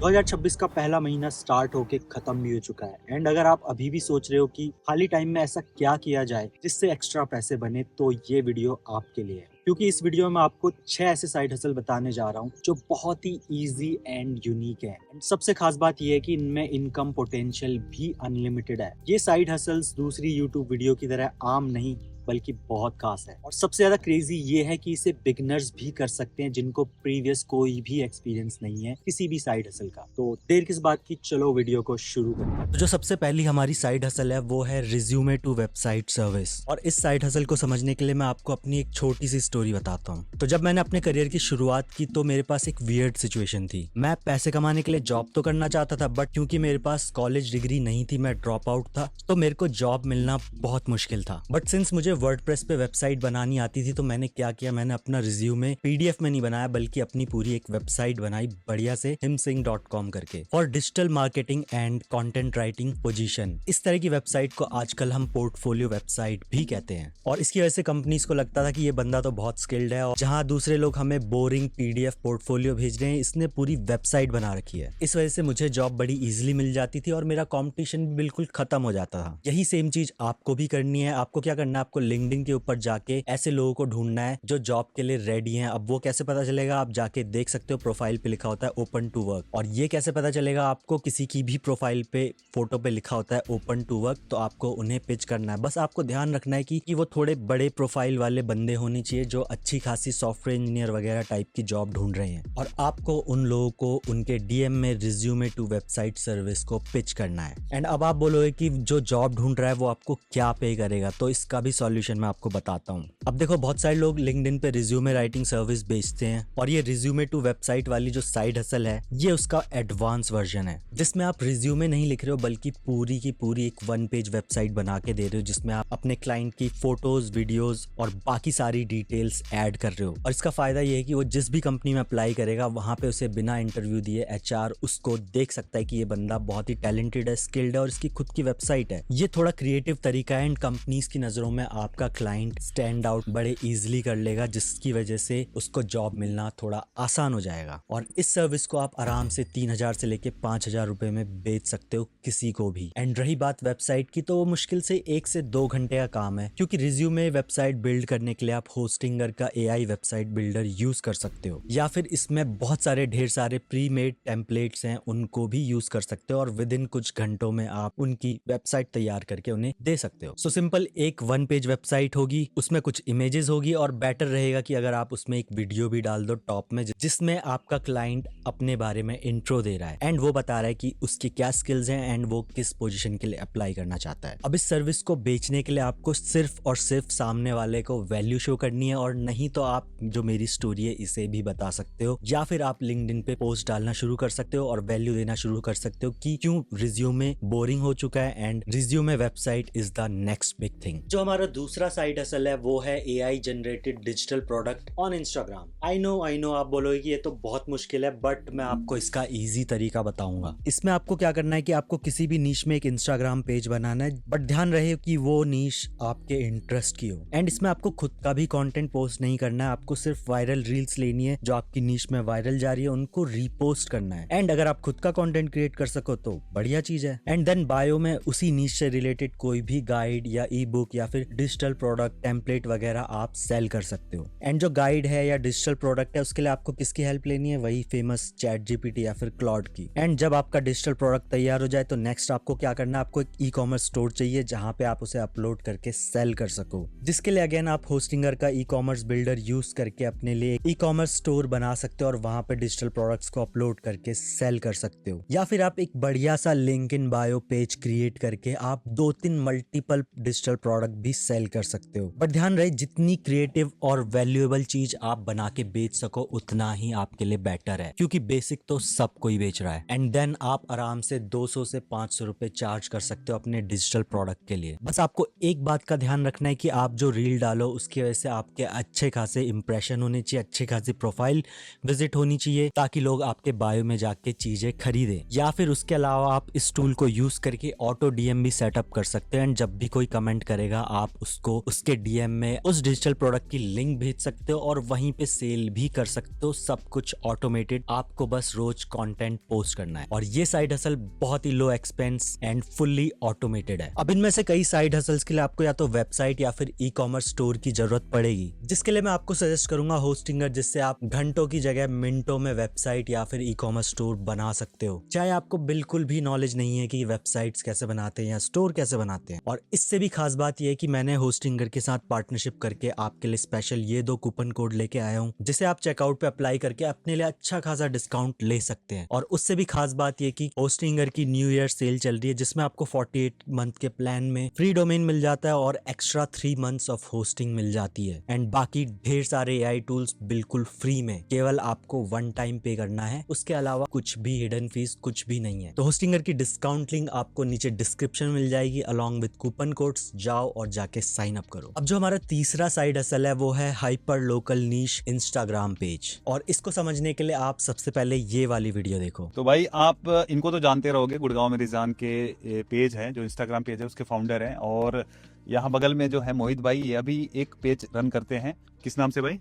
2026 का पहला महीना स्टार्ट होके खत्म भी हो चुका है एंड अगर आप अभी भी सोच रहे हो कि खाली टाइम में ऐसा क्या किया जाए जिससे एक्स्ट्रा पैसे बने, तो ये वीडियो आपके लिए है। क्योंकि इस वीडियो में आपको 6 ऐसे साइड हसल बताने जा रहा हूँ जो बहुत ही इजी एंड यूनिक है। एंड सबसे खास बात ये है कि इनमें इनकम पोटेंशियल भी अनलिमिटेड है। ये साइड हसल्स दूसरी यूट्यूब वीडियो की तरह आम नहीं बल्कि बहुत खास है। और सबसे ज्यादा क्रेजी ये है कि इसे बिगनर्स भी कर सकते हैं जिनको प्रीवियस कोई भी एक्सपीरियंस नहीं है किसी भी साइड हसल का। तो देर किस बात की, चलो वीडियो को शुरू करते हैं। तो जो सबसे पहली हमारी साइड हसल है वो है रिज्यूमे टू वेबसाइट सर्विस। और इस साइड हसल को समझने के लिए मैं आपको अपनी एक छोटी सी स्टोरी बताता हूँ। तो जब मैंने अपने करियर की शुरुआत की तो मेरे पास एक वियर्ड सिचुएशन थी। मैं पैसे कमाने के लिए जॉब तो करना चाहता था, बट क्योंकि मेरे पास कॉलेज डिग्री नहीं थी, मैं ड्रॉप आउट था, तो मेरे को जॉब मिलना बहुत मुश्किल था। बट सिंस मुझे वर्डप्रेस पे वेबसाइट बनानी आती थी, तो मैंने क्या किया, मैंने अपना रिज्यूमे पीडीएफ में नहीं बनाया बल्कि अपनी पूरी एक वेबसाइट बनाई बढ़िया से himsing.com करके, for digital marketing and content writing position. इस तरह की वेबसाइट को आजकल हम पोर्टफोलियो वेबसाइट भी कहते हैं। और इसकी वजह से कंपनीज को लगता था कि ये बंदा तो बहुत स्किल्ड है, और जहां दूसरे लोग हमें बोरिंग पीडीएफ पोर्टफोलियो भेज रहे हैं, इसने पूरी वेबसाइट बना रखी है। इस वजह से मुझे जॉब बड़ी इजीली मिल जाती थी और मेरा कंपटीशन भी बिल्कुल खत्म हो जाता था। यही सेम चीज आपको भी करनी है। आपको क्या करना है, आपको लिंक्डइन के ऊपर जाके ऐसे लोगों को ढूंढना है जो जॉब के लिए रेडी हैं। अब वो कैसे पता चलेगा, आप जाके देख सकते हो, प्रोफाइल पे लिखा होता है ओपन टू वर्क। और ये कैसे पता चलेगा, आपको किसी की भी प्रोफाइल पे फोटो पे लिखा होता है ओपन टू वर्क, तो आपको उन्हें पिच करना है। बस आपको ध्यान रखना है कि वो थोड़े बड़े प्रोफाइल वाले बंदे होने चाहिए जो अच्छी खासी सॉफ्टवेयर इंजीनियर वगैरह टाइप की जॉब ढूंढ रहे हैं। और आपको उन लोगों को उनके डीएम में रिज्यूमे टू वेबसाइट सर्विस को पिच करना है। एंड अब आप बोलोगे कि जो जॉब ढूंढ रहा है वो आपको क्या पे करेगा, तो इसका भी सॉल्यूशन मैं आपको बताता हूँ। अब देखो, बहुत सारे लोग लिंक्डइन पे रिज्यूमे राइटिंग सर्विस बेचते हैं, और ये रिज्यूमे टू वेबसाइट वाली जो साइड हसल है, ये उसका एडवांस वर्जन है, जिसमें आप रिज्यूमे नहीं लिख रहे हो बल्कि पूरी की पूरी एक 1 पेज वेबसाइट बना के दे रहे हो, जिसमें आप अपने क्लाइंट की फोटोज, वीडियोस और बाकी सारी डिटेल्स ऐड कर रहे हो। और इसका फायदा ये है कि वो जिस भी कंपनी में अप्लाई करेगा, वहां पे उसे बिना इंटरव्यू दिए एचआर उसको देख सकता है कि ये बंदा बहुत ही टैलेंटेड है, स्किल्ड है और इसकी खुद की वेबसाइट है। ये थोड़ा क्रिएटिव तरीका है, एंड कंपनीज की नजरों में आपका क्लाइंट स्टैंड आउट बड़े इजिली कर लेगा, जिसकी वजह से उसको जॉब मिलना थोड़ा आसान हो जाएगा। और इस सर्विस को आप आराम से 3000 से लेके 5000 रुपए में बेच सकते हो किसी को भी। एंड रही बात वेबसाइट की, तो वो मुश्किल से 1 से 2 घंटे का काम है, क्योंकि रिज्यूमे वेबसाइट बिल्ड करने के लिए आप होस्टिंगर का एआई वेबसाइट बिल्डर यूज कर सकते हो, या फिर इसमें बहुत सारे ढेर सारे प्री मेड टेम्पलेट्स हैं, उनको भी यूज कर सकते हो, और विद इन कुछ घंटों में आप उनकी वेबसाइट तैयार करके उन्हें दे सकते हो। सो सिंपल एक 1 पेज वेबसाइट होगी, उसमें कुछ इमेजेस होगी, और बेटर रहेगा कि अगर आप उसमें एक वीडियो भी डाल दो टॉप में, जिसमें आपका क्लाइंट अपने बारे में इंट्रो दे रहा है एंड वो बता रहा है कि उसकी क्या स्किल्स हैं एंड वो किस पोजीशन के लिए अप्लाई करना चाहता है। अब इस सर्विस को बेचने के लिए आपको सिर्फ और सिर्फ सामने वाले को वैल्यू शो करनी है, और नहीं तो आप जो मेरी स्टोरी है इसे भी बता सकते हो, या फिर आप लिंक्डइन पे पोस्ट डालना शुरू कर सकते हो और वैल्यू देना शुरू कर सकते हो कि क्यों रिज्यूमे बोरिंग हो चुका है and resume website is the next big thing. जो हमारा दूसरा साइड हसल है वो है AI generated digital product on Instagram. I know आप बोलोगे कि ये तो बहुत मुश्किल है, बट मैं आपको इसका इजी तरीका बताऊंगा। इसमें आपको क्या करना है कि आपको किसी भी नीश में एक इंस्टाग्राम पेज बनाना है, बट ध्यान रहे कि वो नीश आपके इंटरेस्ट की हो। एंड इसमें आपको खुद का भी कंटेंट पोस्ट नहीं करना है, आपको सिर्फ वायरल रील्स लेनी है जो आपकी नीश में वायरल जा रही है, उनको रीपोस्ट करना है। एंड अगर आप खुद का कंटेंट क्रिएट कर सको तो बढ़िया चीज है। एंड देन बायो में उसी नीश से रिलेटेड कोई भी गाइड या ई बुक या फिर डिजिटल प्रोडक्ट टेम्पलेट वगैरह आप सेल कर सकते हो। एंड जो गाइड है या डिजिटल प्रोडक्ट है, उसके लिए आपको किसकी हेल्प लेनी है, वही फेमस चैट जीपीटी या फिर क्लॉड की। एंड जब आपका डिजिटल प्रोडक्ट तैयार हो जाए तो नेक्स्ट आपको क्या करना है, आपको एक ई कॉमर्स स्टोर चाहिए जहां पे आप उसे अपलोड करके सेल कर सको, जिसके लिए अगेन आप होस्टिंगर का ई कॉमर्स बिल्डर यूज करके अपने लिए ई कॉमर्स स्टोर बना सकते हो और वहां पे डिजिटल प्रोडक्ट्स को अपलोड करके सेल कर सकते हो। या फिर आप एक बढ़िया सा link in bio page create करके आप 2-3 मल्टीपल डिजिटल प्रोडक्ट भी सेल कर सकते हो। बट ध्यान रहे, जितनी क्रिएटिव और वैल्यूएबल चीज आप बना के बेच सको उतना ही आपके लिए बेटर है, क्योंकि बेसिक तो सब कोई बेच रहा है। एंड देन आप आराम से 200 से 500 रुपए चार्ज कर सकते हो अपने डिजिटल प्रोडक्ट के लिए। बस आपको एक बात का ध्यान रखना है कि आप जो रील डालो उसकी वजह से आपके अच्छे खासे इंप्रेशन होने चाहिए, अच्छी खासी प्रोफाइल विजिट होनी चाहिए, ताकि लोग आपके बायो में जाके चीजें खरीदें। या फिर उसके अलावा आप इस टूल को यूज करके ऑटो डीएम भी सेटअप कर सकते हैं, एंड जब भी कोई कमेंट करेगा आप उसको उसके डीएम में उस डिजिटल प्रोडक्ट की लिंक भेज सकते हो और वहीं पे सेल भी कर सकते हो। सब कुछ ऑटोमेटेड, आपको बस रोज कंटेंट पोस्ट करना है और ये साइड हसल बहुत ही लो एक्सपेंस एंड फुल्ली ऑटोमेटेड है। अब इनमें से कई साइड हसल्स के लिए आपको या तो वेबसाइट या फिर ई कॉमर्स स्टोर की जरूरत पड़ेगी, जिसके लिए मैं आपको सजेस्ट करूंगा होस्टिंगर, जिससे आप घंटों की जगह मिनटों में वेबसाइट या फिर ई कॉमर्स स्टोर बना सकते हो। चाहे आपको बिल्कुल भी नॉलेज नहीं है कि वेबसाइट्स कैसे बनाते हैं या स्टोर कैसे बनाते हैं। और इससे भी खास बात यह है कि मैंने होस्टिंगर के साथ पार्टनरशिप करके आपके लिए स्पेशल ये 2 कूपन कोड लेके आया हूँ, जिसे आप चेकआउट पे अप्लाई करके अपने लिए अच्छा खासा डिस्काउंट ले सकते हैं। और उससे भी खास बात यह कि होस्टिंगर की न्यू ईयर सेल चल रही है, जिसमें आपको 48 मंथ के प्लान में फ्री डोमेन मिल जाता है और एक्स्ट्रा 3 मंथ्स ऑफ होस्टिंग मिल जाती है। एंड बाकी ढेर सारे एआई टूल्स बिल्कुल फ्री में, केवल आपको 1 टाइम पे करना है। उसके अलावा कुछ भी हिडन फीस कुछ भी नहीं है। तो होस्टिंगर की डिस्काउंट लिंक आपको नीचे डिस्क्रिप्शन में मिल जाएगी अलॉन्ग विद कूपन कोड्स। जाओ और जाके साइन अप करो। अब जो हमारा तीसरा साइड हसल है वो है हाइपर लोकल नीश इंस्टाग्राम पेज, और इसको समझने के लिए आप सबसे पहले ये वाली वीडियो देखो। तो भाई आप इनको तो जानते रहोगे, गुड़गांव में रिजान के पेज है, जो इंस्टाग्राम पेज है उसके फाउंडर हैं। और यहाँ बगल में जो है मोहित भाई, ये अभी एक पेज रन करते हैं। किस नाम से भाई?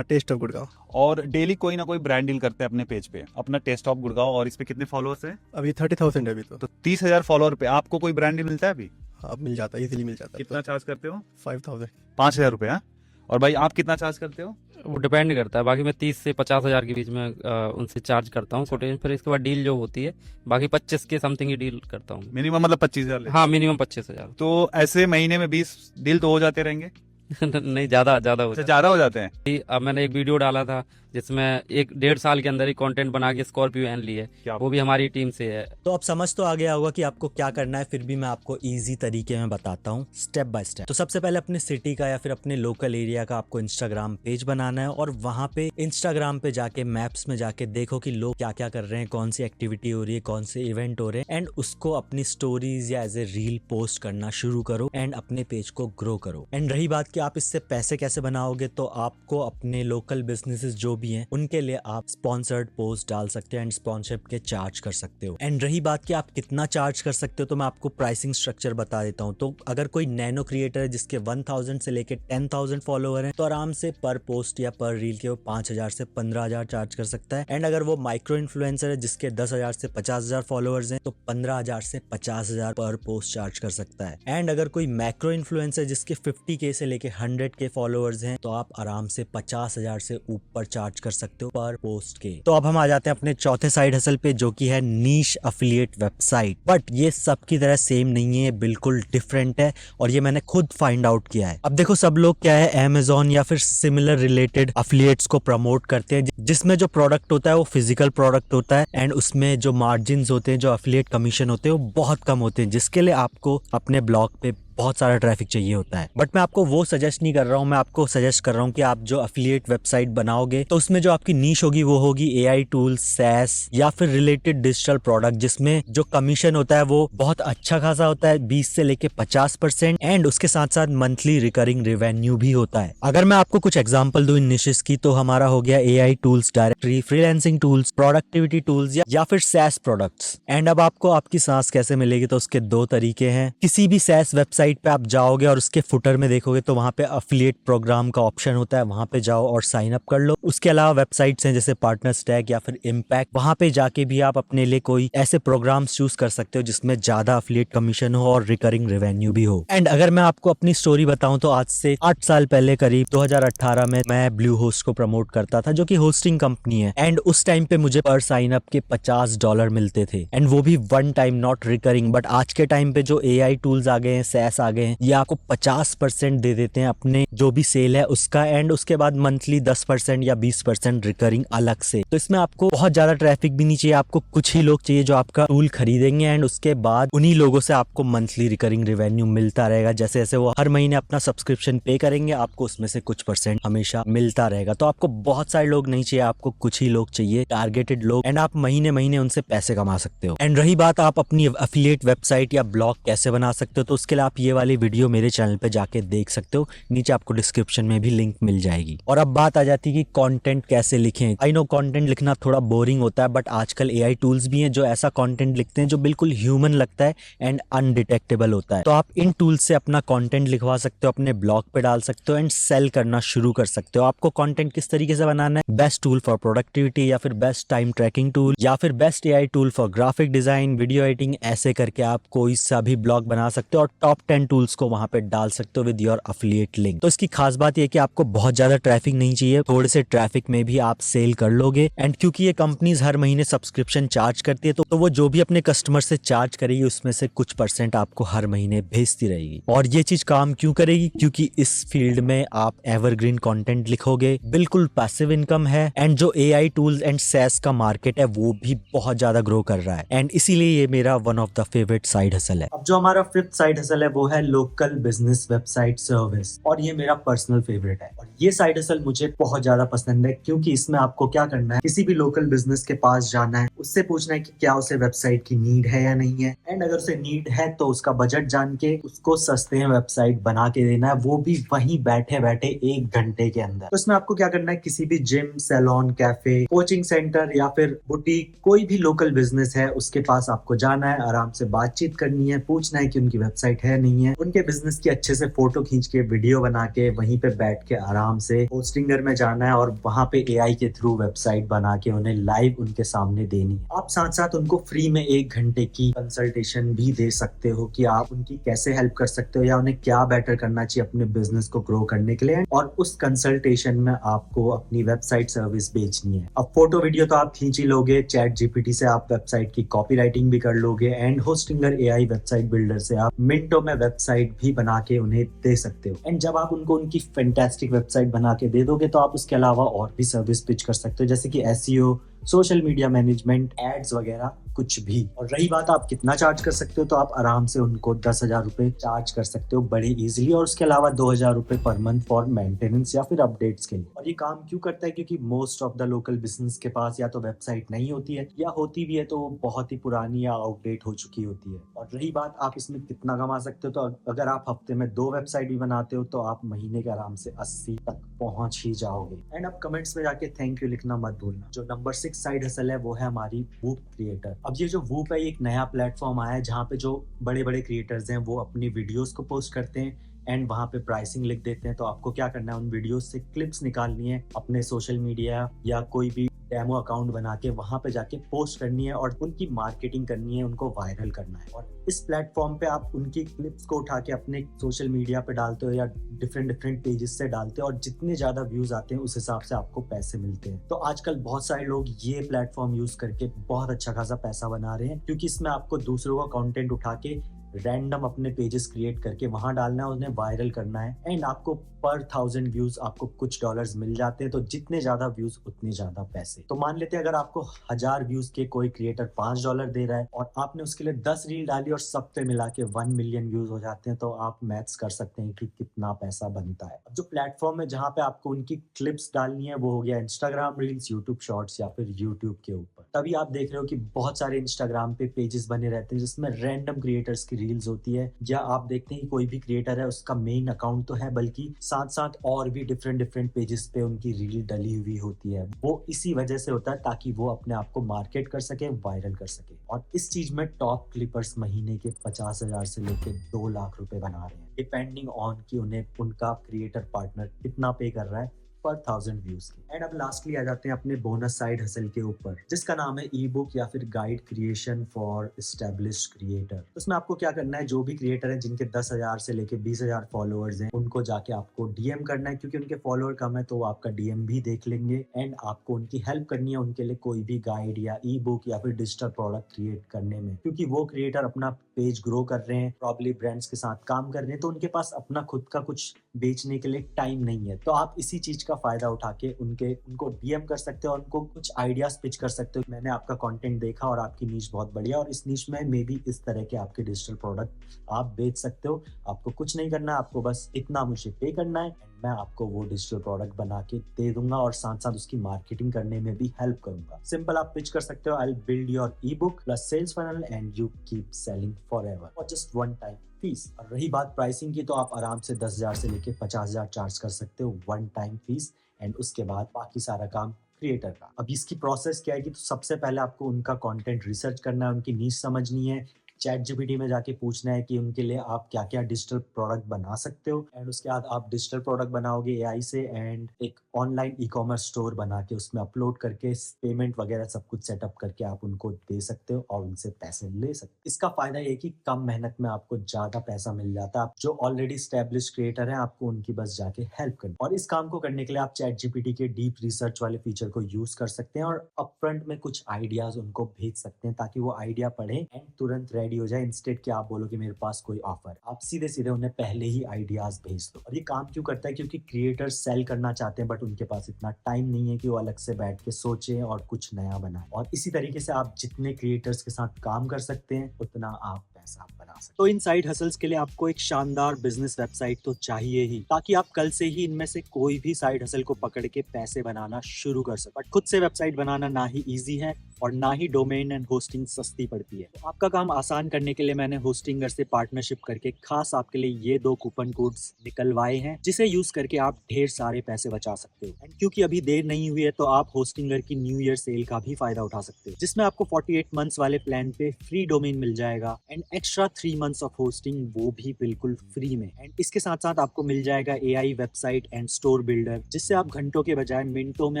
Taste of Gurgaon. और डेली कोई ना कोई ब्रांड डील करते हैं अपने पेज पे, अपना टेस्ट ऑफ गुड़गांव। और इस पे कितने फॉलोअर्स हैं? अभी 30,000 है अभी तो 30,000 फॉलोअर पे आपको कोई ब्रांड डील मिलता है अभी? अब मिल जाता है, इजीली मिल जाता है। कितना चार्ज करते हो? 5,000। 5,000 रुपये। हाँ, और भाई आप कितना चार्ज करते हो? वो डिपेंड करता है। बाकी मैं 30 से 50,000 के बीच में उनसे चार्ज करता हूँ कोटेशन। फिर इसके बाद डील जो होती है, बाकी 25 के समथिंग की डील करता हूँ। मिनिमम मतलब 25,000? हाँ, मिनिमम 25,000। तो ऐसे महीने में 20 डील तो हो जाते रहेंगे? नहीं, ज्यादा हो जाता है। ज्यादा हो जाते हैं। अब मैंने एक वीडियो डाला था जिसमें 1-1.5 साल के अंदर ही कंटेंट बना के स्कॉर्पियो एन ली है, वो भी हमारी टीम से है। तो अब समझ तो आ गया होगा कि आपको क्या करना है, फिर भी मैं आपको इजी तरीके में बताता हूँ स्टेप बाय स्टेप। तो सबसे पहले अपने सिटी का या फिर अपने लोकल एरिया का आपको इंस्टाग्राम पेज बनाना है, और वहां पे इंस्टाग्राम पे जाके मैप्स में जाके देखो कि लोग क्या क्या कर रहे हैं, कौन सी एक्टिविटी हो रही है, कौन से इवेंट हो रहे हैं, एंड उसको अपनी स्टोरीज या एज ए रील पोस्ट करना शुरू करो एंड अपने पेज को ग्रो करो। एंड रही बात कि आप इससे पैसे कैसे बनाओगे, तो आपको अपने लोकल बिजनेसेस जो भी हैं उनके लिए आप स्पॉन्सर्ड पोस्ट डाल सकते हो एंड स्पॉन्सरशिप के चार्ज कर सकते हो। एंड रही बात कि आप कितना चार्ज कर सकते हो, तो मैं आपको प्राइसिंग स्ट्रक्चर बता देता हूँ। तो अगर कोई नैनो क्रिएटर है जिसके 1000 से लेके 10,000 फॉलोअर हैं, तो आराम से पर पोस्ट या पर रील के वो 5,000 से 15,000 चार्ज कर सकता है। एंड अगर वो माइक्रो इन्फ्लुएंसर है जिसके 10,000 से 50,000 फॉलोअर्स हैं, तो 15,000 से 50,000 पर पोस्ट चार्ज कर सकता है। एंड अगर कोई मैक्रो इन्फ्लुएंसर जिसके 50K से लेके 100K फॉलोअर्स हैं, तो आप आराम से 50,000 से ऊपर चार्ज कर सकते हो पर पोस्ट के। तो अब हम आ जाते हैं अपने चौथे साइड हसल पे, जो कि है नीश अफिलिएट वेबसाइट। बट ये सब की तरह सेम नहीं है, बिल्कुल डिफरेंट है, और ये मैंने खुद फाइंड आउट किया है। अब देखो, सब लोग क्या है, अमेज़न या फिर सिमिलर रिलेटेड अफिलिएट्स को प्रमोट करते हैं, जिसमें जो प्रोडक्ट होता है वो फिजिकल प्रोडक्ट होता है, एंड उसमें जो मार्जिन होते हैं, जो अफिलिएट कमीशन होते हैं, वो बहुत कम होते हैं, जिसके लिए आपको अपने ब्लॉग पे बहुत सारा ट्रैफिक चाहिए होता है। बट मैं आपको वो सजेस्ट नहीं कर रहा हूँ, मैं आपको सजेस्ट कर रहा हूँ कि आप जो अफिलिएट वेबसाइट बनाओगे, तो उसमें जो आपकी नीश होगी वो होगी एआई टूल्स, सैस या फिर रिलेटेड डिजिटल प्रोडक्ट, जिसमें जो कमीशन होता है वो बहुत अच्छा खासा होता है, 20 से लेके 50%, एंड उसके साथ साथ मंथली रिकरिंग रेवेन्यू भी होता है। अगर मैं आपको कुछ एग्जाम्पल दूं इन निशेस की, तो हमारा हो गया AI tools, directory, freelancing tools, productivity tools या फिर सैस प्रोडक्ट्स। एंड अब आपको आपकी सांस कैसे मिलेगी, तो उसके 2 तरीके हैं। किसी भी सैस वेबसाइट पे आप जाओगे और उसके फुटर में देखोगे तो वहां पे अफिलिएट प्रोग्राम का ऑप्शन होता है, वहां पे जाओ और साइन अप कर लो। उसके अलावा वेबसाइट्स हैं जैसे पार्टनर स्टैक या फिर इम्पैक्ट, वहां पे जाके भी आप अपने लिए कोई ऐसे प्रोग्राम्स चूज कर सकते हो जिसमें ज्यादा अफिलिएट कमीशन हो और रिकरिंग रेवेन्यू भी हो। एंड अगर मैं आपको अपनी स्टोरी बताऊं, तो आज से 8 साल पहले, करीब 2018 में, मैं ब्लू होस्ट को प्रमोट करता था, जो कि होस्टिंग कंपनी है। एंड उस टाइम पे मुझे पर साइन अप के $50 मिलते थे, एंड वो भी 1 टाइम, नॉट रिकरिंग। बट आज के टाइम पे जो एआई टूल्स आ गए हैं, सैस आ गए हैं, ये आपको 50% दे देते हैं अपने जो भी सेल है उसका, एंड उसके बाद मंथली 10% या 20% रिकरिंग अलग से। तो इसमें आपको बहुत ज्यादा ट्रैफिक भी नहीं चाहिए, आपको कुछ ही लोग चाहिए जो आपका टूल खरीदेंगे, एंड उसके बाद उन्हीं लोगों से आपको मंथली रिकरिंग रेवेन्यू मिलता रहेगा। जैसे जैसे वो हर महीने अपना सब्सक्रिप्शन पे करेंगे, आपको उसमें से कुछ % हमेशा मिलता रहेगा। तो आपको बहुत सारे लोग नहीं चाहिए, आपको कुछ ही लोग चाहिए, टारगेटेड लोग, एंड आप महीने महीने उनसे पैसे कमा सकते हो। एंड रही बात आप अपनी अफिलिएट वेबसाइट या ब्लॉग कैसे बना सकते हो, तो उसके लिए आप ये वाली वीडियो मेरे चैनल पे जाके देख सकते हो, नीचे आपको डिस्क्रिप्शन में भी लिंक मिल जाएगी। और अब बात आ जाती है कि कंटेंट कैसे लिखें। आई नो कंटेंट लिखना थोड़ा बोरिंग होता है, बट आजकल एआई टूल्स भी हैं जो ऐसा कंटेंट लिखते हैं जो बिल्कुल ह्यूमन लगता है एंड अनडिटेक्टेबल होता है। तो आप इन टूल्स से अपना कंटेंट लिखवा सकते हो, अपने ब्लॉग पे डाल सकते हो एंड सेल करना शुरू कर सकते हो। आपको कंटेंट किस तरीके से बनाना है, बेस्ट टूल फॉर प्रोडक्टिविटी या फिर बेस्ट टाइम ट्रैकिंग टूल या फिर best AI tool for graphic design, video editing, ऐसे करके आप कोई सा भी ब्लॉग बना सकते हो और टॉप 10 टूल्स को वहां पे डाल सकते हो विद योर अफिलिएट लिंक। तो इसकी खास बात यह कि आपको बहुत ज्यादा ट्रैफिक नहीं चाहिए, थोड़े से ट्रैफिक में भी आप सेल कर लोगे। एंड क्योंकि ये कंपनीज हर महीने सब्सक्रिप्शन चार्ज करती है तो वो जो भी अपने कस्टमर से चार्ज करेगी उसमें से कुछ परसेंट आपको हर महीने भेजती रहेगी। और ये चीज काम क्यों करेगी, क्योंकि इस फील्ड में आप एवरग्रीन कंटेंट लिखोगे, बिल्कुल पैसिव इनकम है एंड जो एआई टूल्स एंड सैस का मार्केट है वो भी बहुत ज्यादा ग्रो कर रहा है एंड इसीलिए ये मेरा one of the favourite side hustle है। अब जो हमारा फिफ्थ साइड हसल है वो है लोकल बिजनेस वेबसाइट सर्विस, और ये मेरा पर्सनल फेवरेट है। और ये साइड हसल मुझे बहुत ज्यादा पसंद है क्योंकि इसमें आपको क्या करना है, किसी भी लोकल बिजनेस के पास जाना है, उससे पूछना है कि क्या उसे वेबसाइट की नीड है या नहीं है, एंड अगर उसे नीड है तो उसका बजट जान के उसको सस्ते में वेबसाइट बना के देना है, वो भी वहीं बैठे बैठे 1 घंटे के अंदर। तो इसमें आपको क्या करना है, किसी भी gym, salon, cafe, coaching centre या फिर बुटीक, कोई भी लोकल बिजनेस है उसके पास आपको जाना है, आराम से बातचीत करनी है, पूछना है कि उनकी वेबसाइट है नहीं है, उनके बिजनेस की अच्छे से फोटो खींच के वीडियो बना के वहीं पे बैठ के आराम से होस्टिंगर में जाना है और वहां पे एआई के थ्रू वेबसाइट बना के उन्हें लाइव उनके सामने देनी है। आप साथ साथ उनको फ्री में 1 घंटे की कंसल्टेशन भी दे सकते हो कि आप उनकी कैसे हेल्प कर सकते हो या उन्हें क्या बेटर करना चाहिए अपने बिजनेस को ग्रो करने के लिए। और उस कंसल्टेशन में आपको अपनी वेबसाइट सर्विस बेचनी है। अब फोटो वीडियो तो आप खींच ही लोगे, चैट जीपीटी से आप वेबसाइट की कॉपी राइटिंग भी कर लोगे and Hostinger AI website builder से आप मिनटों में वेबसाइट भी बना के उन्हें दे सकते हो। एंड जब आप उनको उनकी फैंटास्टिक वेबसाइट बना के दे दोगे तो आप उसके अलावा और भी सर्विस पिच कर सकते हो, जैसे कि SEO, social media management, ads वगैरह कुछ भी। और रही बात आप कितना चार्ज कर सकते हो, तो आप आराम से उनको 10,000 रुपए चार्ज कर सकते हो बड़े इजीली, और उसके अलावा 2,000 रुपए पर मंथ फॉर मेंटेनेंस या फिर अपडेट्स के लिए। और ये काम क्यों करता है, क्योंकि most of the local business के पास या तो वेबसाइट नहीं होती है या होती भी है तो बहुत ही पुरानी या आउटडेट हो चुकी होती है। और रही बात आप इसमें कितना कमा सकते हो, तो अगर आप हफ्ते में 2 वेबसाइट भी बनाते हो तो आप महीने के आराम से 80 तक पहुंच ही जाओगे। एंड अब कमेंट्स में जाके थैंक यू लिखना मत भूलना। जो नंबर 6 साइड हसल है वो है हमारी वूप क्रिएटर। अब ये जो वूप है, एक नया प्लेटफॉर्म आया है जहाँ पे जो बड़े बड़े क्रिएटर्स हैं वो अपनी वीडियोस को पोस्ट करते हैं एंड वहाँ पे प्राइसिंग लिख देते हैं। तो आपको क्या करना है, उन वीडियोस से क्लिप्स निकालनी है, अपने सोशल मीडिया या कोई भी डेमो अकाउंट बना के वहां पे जाके पोस्ट करनी है और उनकी मार्केटिंग करनी है, उनको वायरल करना है। और इस प्लेटफॉर्म पे आप उनकी क्लिप्स को उठा के अपने सोशल मीडिया पे डालते हो या डिफरेंट पेजेस से डालते हो और जितने ज्यादा व्यूज आते हैं उस हिसाब से आपको पैसे मिलते हैं। तो आजकल बहुत सारे लोग ये प्लेटफॉर्म यूज करके बहुत अच्छा खासा पैसा बना रहे हैं, क्योंकि इसमें आपको दूसरों का कंटेंट उठा के रैंडम अपने पेजेस क्रिएट करके वहां डालना है, उन्हें वायरल करना है एंड आपको पर 1000 व्यूज आपको कुछ डॉलर्स मिल जाते हैं। तो जितने ज्यादा व्यूज उतने ज्यादा पैसे। तो मान लेते हैं अगर आपको 1000 व्यूज के कोई क्रिएटर $5 दे रहा है और आपने उसके लिए 10 रील डाली और सब पे मिला के 1 मिलियन व्यूज हो जाते हैं, तो आप मैथ्स कर सकते हैं कि कितना पैसा बनता है। अब जो प्लेटफॉर्म है जहाँ पे आपको उनकी क्लिप्स डालनी है वो हो गया इंस्टाग्राम रील्स, यूट्यूब शॉर्ट्स या फिर यूट्यूब के ऊपर। तभी आप देख रहे हो कि बहुत सारे इंस्टाग्राम पे पेजेस बने रहते हैं जिसमें रैंडम क्रिएटर्स की रील्स होती है, या आप देखते हैं कि कोई भी क्रिएटर है उसका मेन अकाउंट तो है बल्कि साथ साथ और भी डिफरेंट पेजेस पे उनकी रील डली हुई होती है। वो इसी वजह से होता है ताकि वो अपने आप को मार्केट कर सके, वायरल कर सके। और इस चीज में टॉप क्लिपर्स महीने के 50,000 से लेके 2 लाख रुपए बना रहे हैं, डिपेंडिंग ऑन कि उन्हें उनका क्रिएटर पार्टनर कितना पे कर रहा है पर 1000 व्यूज की। एंड अब लास्टली आ जाते हैं अपने बोनस साइड हसल के ऊपर, जिसका नाम है ई बुक या फिर guide creation for established creator. तो उसमें आपको क्या करना है, जो भी क्रिएटर है जिनके 10,000 से लेके 20,000 फॉलोअर्स हैं, उनको जाके आपको डीएम करना है, क्योंकि उनके फॉलोअर कम है तो वो आपका डीएम भी देख लेंगे एंड आपको उनकी हेल्प करनी है उनके लिए कोई भी गाइड या ई बुक या फिर डिजिटल प्रोडक्ट क्रिएट करने में, क्योंकि वो क्रिएटर अपना पेज ग्रो कर रहे हैं, प्रॉब्ली ब्रांड्स के साथ काम कर रहे हैं, तो उनके पास अपना खुद का कुछ बेचने के लिए टाइम नहीं है। तो आप इसी चीज का फायदा उठा के उनको डीएम कर सकते हो और उनको कुछ आइडियाज पिच कर सकते हो। मैंने आपका कंटेंट देखा और आपकी नीश बहुत बढ़िया, और इस नीश में मे बी इस तरह के आपके डिजिटल प्रोडक्ट आप बेच सकते हो। आपको कुछ नहीं करना है, आपको बस इतना मुझे पे करना है मैं आपको वो डिजिटल प्रोडक्ट बना के दे दूंगा और साथ साथ उसकी मार्केटिंग करने में भी हेल्प करूंगा। सिंपल आप पिच कर सकते हो, I build your e book plus sales funnel and you keep selling for ever और जस्ट वन टाइम फीस। और रही बात प्राइसिंग की, तो आप आराम से 10,000 से लेके 50,000 चार्ज कर सकते हो वन टाइम फीस, एंड उसके बाद बाकी सारा काम क्रिएटर का। अब इसकी प्रोसेस क्या है कि तो सबसे पहले आपको उनका कंटेंट रिसर्च करना है, उनकी नीश समझनी है, चैट जीपीटी में जाके पूछना है कि उनके लिए आप क्या क्या डिजिटल प्रोडक्ट बना सकते हो, एंड उसके बाद आप डिजिटल प्रोडक्ट बनाओगे एआई से, एंड एक ऑनलाइन ई कॉमर्स स्टोर बना के उसमें अपलोड करके पेमेंट वगैरह सब कुछ सेटअप करके आप उनको दे सकते हो और उनसे पैसे ले सकते हो। इसका फायदा ये कि कम मेहनत में आपको ज्यादा पैसा मिल जाता है। आप जो ऑलरेडी स्टैब्लिश क्रिएटर हैं, आपको उनकी बस जाके हेल्प करनी, और इस काम को करने के लिए आप चैट जीपीटी के डीप रिसर्च वाले फीचर को यूज कर सकते हैं और अपफ्रंट में कुछ आइडियाज उनको भेज सकते हैं ताकि वो आइडिया पढ़े एंड तुरंत रेडी हो जाए। इंस्टेड कि आप बोलो कि मेरे पास कोई ऑफर, आप सीधे सीधे उन्हें पहले ही आइडियाज भेज दो। और ये काम क्यों करता है? क्योंकि क्रिएटर्स सेल करना चाहते हैं बट उनके पास इतना टाइम नहीं है कि वो अलग से बैठ के सोचे और कुछ नया बनाए। और इसी तरीके से आप जितने क्रिएटर्स के साथ काम कर सकते हैं उतना आप पैसा बना सकते। तो इन साइड हसल्स के लिए आपको एक शानदार बिजनेस वेबसाइट तो चाहिए ही, ताकि आप कल से ही इनमें से कोई भी साइड हसल को पकड़ के पैसे बनाना शुरू कर सको। बट खुद से वेबसाइट बनाना ना ही इजी है और ना ही डोमेन एंड होस्टिंग सस्ती पड़ती है। तो आपका काम आसान करने के लिए मैंने होस्टिंगर से पार्टनरशिप करके खास आपके लिए ये 2 कूपन कोड्स निकलवाए हैं, जिसे यूज करके आप ढेर सारे पैसे बचा सकते हो। एंड क्योंकि अभी देर नहीं हुई है तो आप होस्टिंगर की न्यू ईयर सेल का भी फायदा उठा सकते हो, जिसमें आपको 48 मंथ्स वाले प्लान पे फ्री डोमेन मिल जाएगा and extra 3 months of hosting, वो भी बिल्कुल फ्री में। एंड इसके साथ साथ आपको मिल जाएगा AI website and store builder, जिससे आप घंटों के बजाय मिनटों में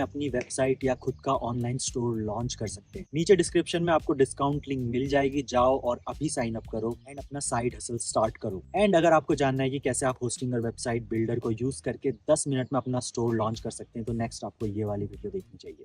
अपनी वेबसाइट या खुद का ऑनलाइन स्टोर लॉन्च कर सकते हैं। नीचे डिस्क्रिप्शन में आपको डिस्काउंट लिंक मिल जाएगी, जाओ और अभी साइन अप करो एंड अपना साइड हसल स्टार्ट करो। एंड अगर आपको जानना है कि कैसे आप होस्टिंग और वेबसाइट बिल्डर को यूज करके 10 मिनट में अपना स्टोर लॉन्च कर सकते हैं, तो नेक्स्ट आपको ये वाली वीडियो देखनी चाहिए।